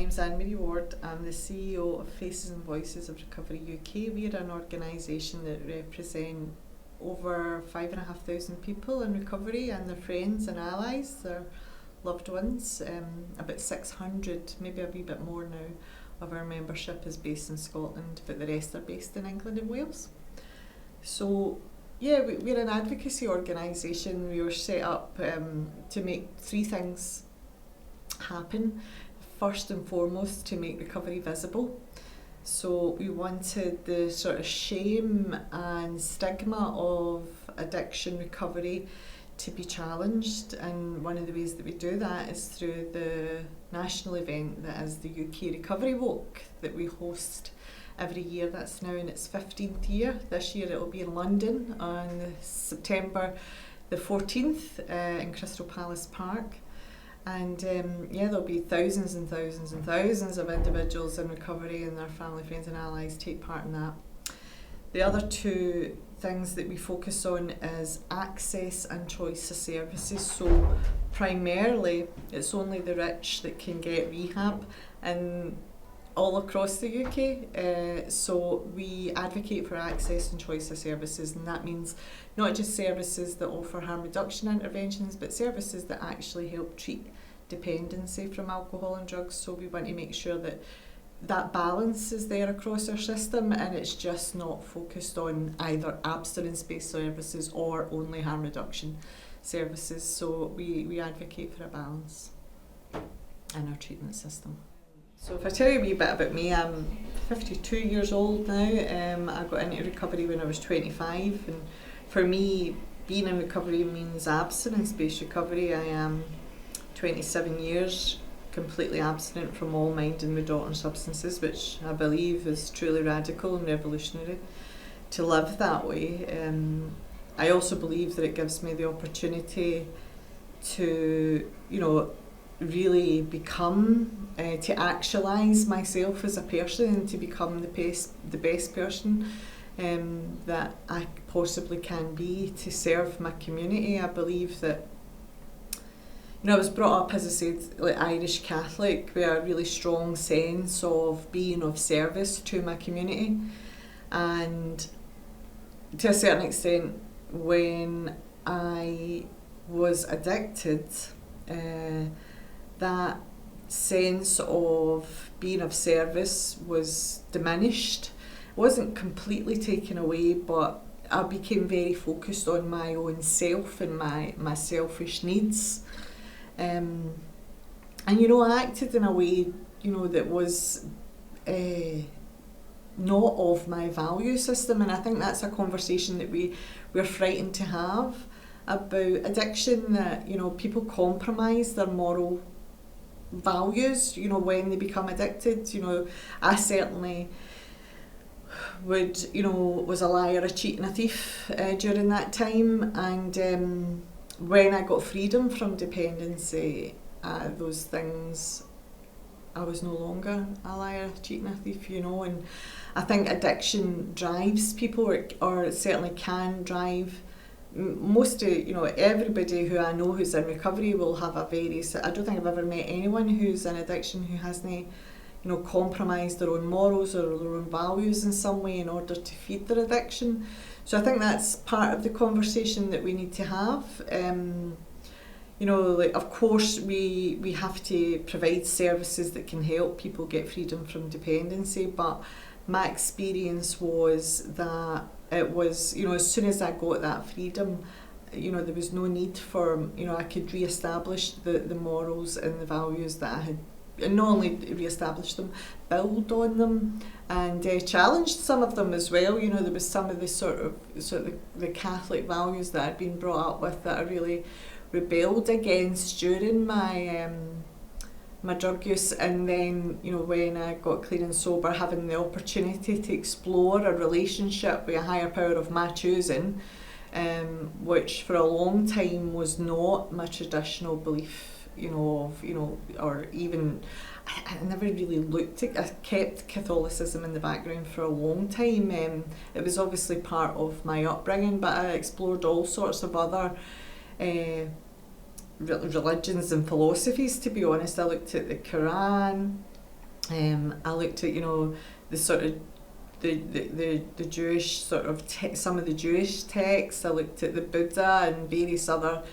name's Annemarie Ward. I'm the CEO of Faces and Voices of Recovery UK. We're an organisation that represent over 5,500 people in recovery and their friends and allies, their loved ones. About 600, maybe a wee bit more now, of our membership is based in Scotland, but the rest are based in England and Wales. So yeah, we're an advocacy organisation. We were set up to make three things happen. First and foremost, to make recovery visible. So we wanted the sort of shame and stigma of addiction recovery to be challenged, and one of the ways that we do that is through the national event that is the UK Recovery Walk that we host every year. That's now in its 15th year. This year it will be in London on September the 14th in Crystal Palace Park. And there'll be thousands and thousands and thousands of individuals in recovery and their family, friends and allies take part in that. The other two things that we focus on is access and choice of services. So primarily it's only the rich that can get rehab and all across the UK. So we advocate for access and choice of services, and that means not just services that offer harm reduction interventions, but services that actually help treat dependency from alcohol and drugs. So we want to make sure that that balance is there across our system, and it's just not focused on either abstinence-based services or only harm reduction services. So we advocate for a balance in our treatment system. So if I tell you a wee bit about me, I'm 52 years old now. I got into recovery when I was 25, and for me, being in recovery means abstinence-based recovery. I am 27 years completely abstinent from all mind and mood altering substances, which I believe is truly radical and revolutionary to live that way. I also believe that it gives me the opportunity to, really become, to actualise myself as a person and to become the best person that I possibly can be to serve my community. I believe that, I was brought up, as I said, like Irish Catholic, with a really strong sense of being of service to my community, and to a certain extent, when I was addicted, that sense of being of service was diminished. It wasn't completely taken away, but I became very focused on my own self and my selfish needs. And I acted in a way, that was not of my value system, and I think that's a conversation that we're frightened to have about addiction, that, people compromise their moral values, when they become addicted. I certainly was a liar, a cheat and a thief during that time, and when I got freedom from dependency, those things, I was no longer a liar, a cheat and a thief, and I think addiction drives people, or it certainly can drive most of, everybody who I know who's in recovery will have I don't think I've ever met anyone who's in addiction who hasn't, compromised their own morals or their own values in some way in order to feed their addiction. So I think that's part of the conversation that we need to have. Of course we have to provide services that can help people get freedom from dependency, but my experience was that it was, as soon as I got that freedom, there was no need for, I could re-establish the morals and the values that I had, and not only re-establish them, build on them, and challenged some of them as well. There was some of the sort of the Catholic values that I'd been brought up with that I really rebelled against during my my drug use, and then when I got clean and sober, having the opportunity to explore a relationship with a higher power of my choosing, which for a long time was not my traditional belief, or even I never really looked at. I kept Catholicism in the background for a long time. It was obviously part of my upbringing, but I explored all sorts of other religions and philosophies, to be honest. I looked at the Quran, I looked at, the sort of the Jewish sort of some of the Jewish texts. I looked at the Buddha and various other,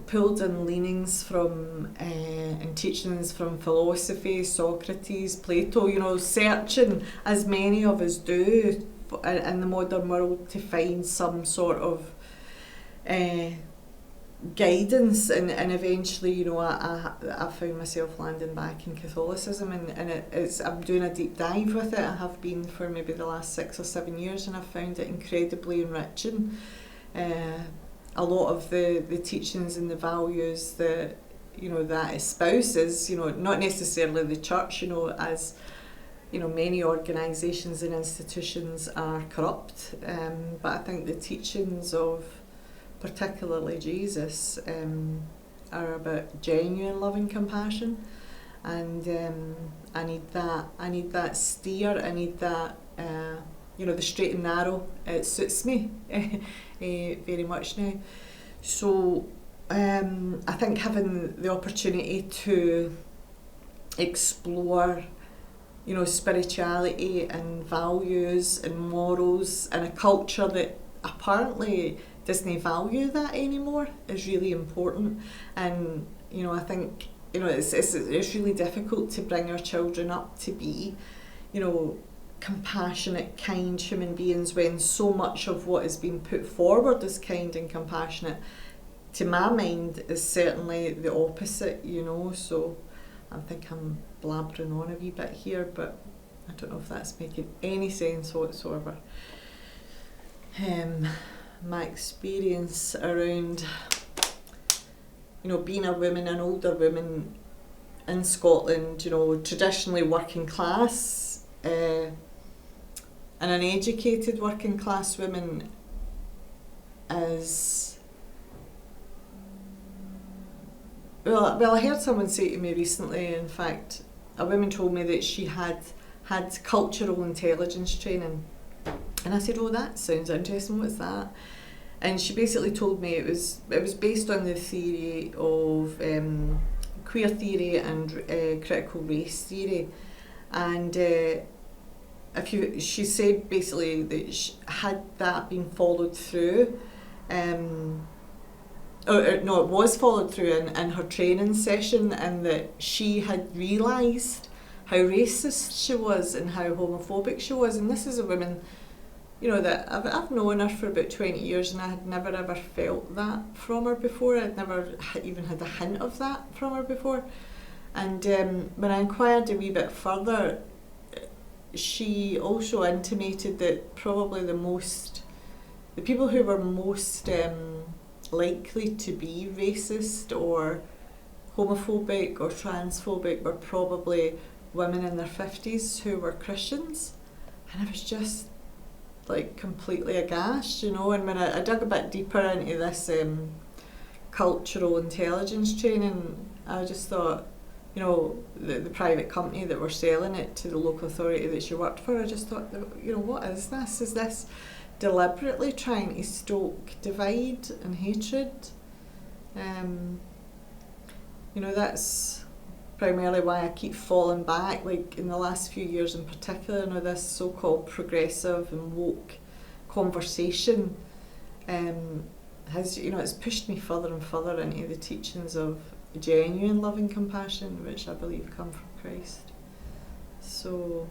pulled in leanings from and teachings from philosophy, Socrates, Plato. Searching as many of us do in the modern world to find some sort of guidance, and eventually, I found myself landing back in Catholicism, and I'm doing a deep dive with it. I have been for maybe the last 6 or 7 years, and I've found it incredibly enriching. A lot of the teachings and the values that that espouses, not necessarily the church, as many organisations and institutions are corrupt, but I think the teachings of particularly Jesus are about genuine loving compassion, and I need that steer. I need that the straight and narrow. It suits me very much now. So I think having the opportunity to explore spirituality and values and morals in a culture that apparently doesn't value that anymore is really important. And I think it's really difficult to bring our children up to be compassionate, kind human beings, when so much of what is being put forward as kind and compassionate, to my mind, is certainly the opposite. So I think I'm blabbering on a wee bit here, but I don't know if that's making any sense whatsoever. My experience around being a woman, an older woman in Scotland, traditionally working class, and an educated working class woman, is well, I heard someone say to me recently, in fact, a woman told me that she had cultural intelligence training. And I said, oh, that sounds interesting, what's that? And she basically told me it was based on the theory of queer theory and critical race theory. And she said basically that had that been followed through, it was followed through in her training session, and that she had realised how racist she was and how homophobic she was. And this is a woman, that I've known her for about 20 years, and I had never ever felt that from her before. I'd never even had a hint of that from her before. And when I inquired a wee bit further, she also intimated that probably the people who were most likely to be racist or homophobic or transphobic were probably women in their 50s who were Christians. And I was just completely aghast, and when I dug a bit deeper into this cultural intelligence training, I just thought, the private company that were selling it to the local authority that she worked for, I just thought, what is this? Is this deliberately trying to stoke divide and hatred? That's primarily why I keep falling back, in the last few years in particular, this so-called progressive and woke conversation has, it's pushed me further and further into the teachings of genuine loving compassion, which I believe come from Christ. So,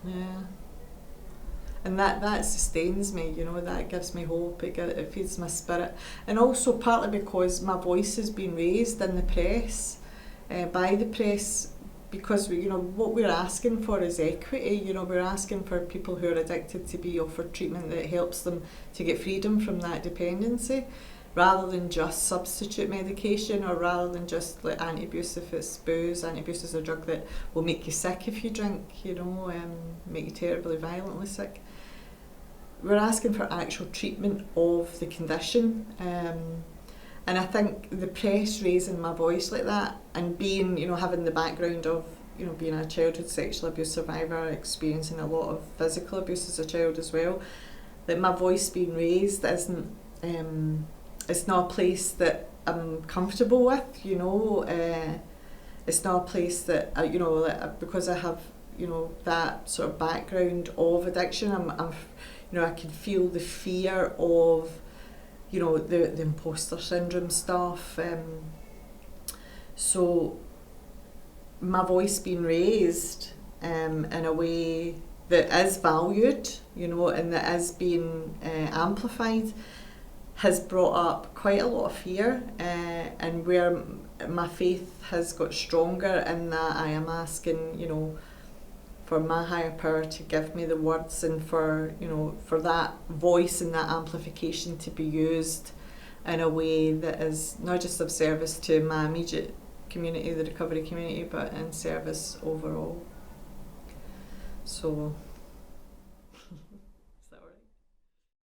yeah. And that sustains me, that gives me hope, it feeds my spirit. And also partly because my voice has been raised in the press, by the press, because what we're asking for is equity. We're asking for people who are addicted to be offered treatment that helps them to get freedom from that dependency, rather than just substitute medication, or rather than just anti-abuse if it's booze. Anti-abuse is a drug that will make you sick if you drink, make you terribly violently sick. We're asking for actual treatment of the condition. And I think the press raising my voice like that, and being, having the background of, being a childhood sexual abuse survivor, experiencing a lot of physical abuse as a child as well, that my voice being raised isn't, it's not a place that I'm comfortable with, it's not a place that because I have that sort of background of addiction. I'm I can feel the fear of the imposter syndrome stuff. So my voice being raised in a way that is valued, and that is being amplified, has brought up quite a lot of fear, and where my faith has got stronger in that I am asking, for my higher power to give me the words, and for that voice and that amplification to be used in a way that is not just of service to my immediate community, the recovery community, but in service overall. So